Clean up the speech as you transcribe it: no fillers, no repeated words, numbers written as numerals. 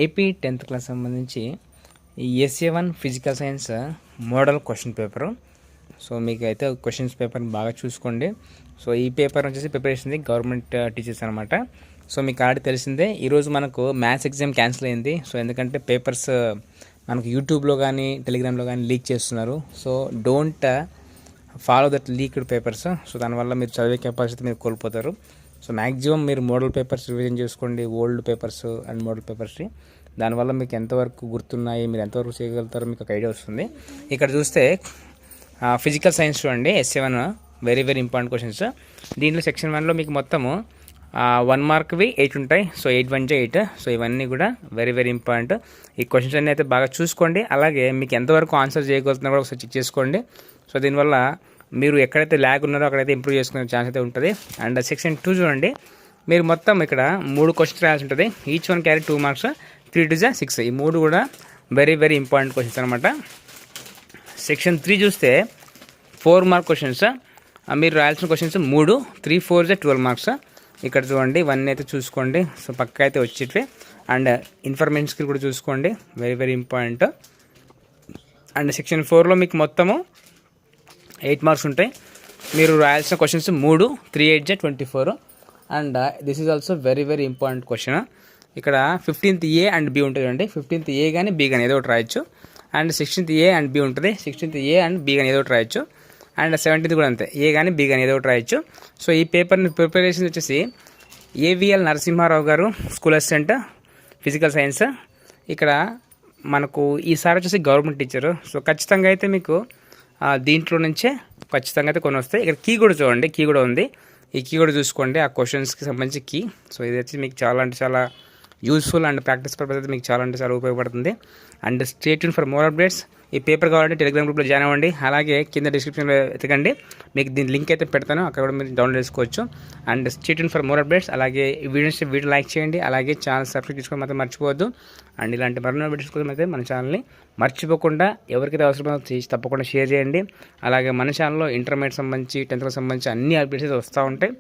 AP 10th class సంబంధించి ఈ SA one physical science model question paper. So మీకైతే questions పేపర్ని బాగా చూసుకోండి. సో ఈ పేపర్ వచ్చేసి ప్రిపరేషన్ గవర్నమెంట్ టీచర్స్ అనమాట. సో మీకు ఆల్రెడీ తెలిసిందే, ఈరోజు మనకు మ్యాథ్స్ ఎగ్జామ్ క్యాన్సిల్ అయింది. సో ఎందుకంటే పేపర్స్ మనకు యూట్యూబ్లో కానీ టెలిగ్రామ్లో కానీ లీక్ చేస్తున్నారు. So don't follow that leaked papers. So దానివల్ల మీరు చదివే కెపాసిటీ మీరు కోల్పోతారు. సో మ్యాక్సిమం మీరు మోడల్ పేపర్స్ రివిజన్ చేసుకోండి, ఓల్డ్ పేపర్స్ అండ్ మోడల్ పేపర్స్ని. దానివల్ల మీకు ఎంతవరకు గుర్తున్నాయి, మీరు ఎంతవరకు చేయగలుగుతారో మీకు ఒక ఐడియా వస్తుంది. ఇక్కడ చూస్తే ఫిజికల్ సైన్స్ చూడండి, ఎస్ఏ1 వెరీ వెరీ ఇంపార్టెంట్ క్వశ్చన్స్. దీంట్లో సెక్షన్ 1లో మీకు మొత్తము 1 మార్క్వి 8 ఉంటాయి. సో 8 1 8. సో ఇవన్నీ కూడా వెరీ వెరీ ఇంపార్టెంట్. ఈ క్వశ్చన్స్ అన్నీ అయితే బాగా చూసుకోండి. అలాగే మీకు ఎంతవరకు ఆన్సర్ చేయగలుగుతున్నారో ఒకసారి చెక్ చేసుకోండి. సో దీనివల్ల మీరు ఎక్కడైతే ల్యాగ్ ఉన్నారో అక్కడైతే ఇంప్రూవ్ చేసుకునే ఛాన్స్ అయితే ఉంటుంది. అండ్ సెక్షన్ 2 చూడండి, మీరు మొత్తం ఇక్కడ 3 క్వశ్చన్స్ రాయాల్సి ఉంటుంది. Each one carry 2 marks, 3 2 6. ఈ 3 కూడా వెరీ వెరీ ఇంపార్టెంట్ క్వశ్చన్స్ అనమాట. సెక్షన్ 3 చూస్తే 4 మార్క్ క్వశ్చన్స్. మీరు రాయాల్సిన క్వశ్చన్స్ 3, 3 4 12 మార్క్స్. ఇక్కడ చూడండి, ఇవన్నీ అయితే చూసుకోండి. సో పక్క అయితే వచ్చేటివి. అండ్ ఇన్ఫర్మేషన్ స్కిల్ కూడా చూసుకోండి, very very important. And section 4లో మీకు మొత్తము 8 మార్క్స్ ఉంటాయి. మీరు రాయాల్సిన questions 3, 3 8 24. And this is also very very important question. ఇక్కడ 15th ఏ అండ్ బి ఉంటుంది అండి. 15th ఏ కానీ బి కానీ ఏదో ఒకటి రాయొచ్చు. And 16th A and B ఉంటుంది. 16th ఏ అండ్ బి కానీ ఏదో ఒకటి రాయొచ్చు. అండ్ 17th కూడా అంతే, ఏ కానీ బి కానీ ఏదో ఒకటి రాయొచ్చు. సో ఈ పేపర్ని ప్రిపరేషన్ వచ్చేసి ఏవిఎల్ నరసింహారావు గారు, స్కూల్ అసిస్టెంట్ ఫిజికల్ సైన్స్. ఇక్కడ మనకు ఈసారి వచ్చేసి గవర్నమెంట్ టీచరు. సో ఖచ్చితంగా అయితే మీకు దీంట్లో నుంచే ఖచ్చితంగా అయితే కొన్ని వస్తాయి. ఇక్కడ కీ కూడా చూడండి, కీ కూడా ఉంది. ఈ కీ కూడా చూసుకోండి, ఆ క్వశ్చన్స్కి సంబంధించి కీ. సో ఇది వచ్చి మీకు చాలా అంటే చాలా యూస్ఫుల్ అండ్ ప్రాక్టీస్ పర్పస్ అయితే మీకు చాలా అంటే చాలా ఉపయోగపడుతుంది. And stay tune for more updates. ఈ పేపర్ కావాలంటే టెలిగ్రామ్ గ్రూప్లో జాయిన్ అవ్వండి. అలాగే కింద డిస్క్రిప్షన్లో ఎతకండి, మీకు దీని లింక్ అయితే పెడతాను, అక్కడ కూడా మీరు డౌన్లోడ్ చేసుకోవచ్చు. And stay tune for more updates. అలాగే ఈ వీడియో లైక్ చేయండి, అలాగే ఛానల్ సబ్స్క్రైబ్ చేసుకోవడం మాత్రం మర్చిపోవద్దు. అండ్ ఇలాంటి మరిన్ని వీడియోస్ కోసం అయితే మన ఛానల్ని మర్చిపోకుండా ఎవరికైతే అవసరమో తప్పకుండా షేర్ చేయండి. అలాగే మన ఛానల్లో ఇంటర్మీడియట్ సంబంధించి 10th సంబంధించి అన్ని అప్డేట్స్ వస్తూ ఉంటాయి.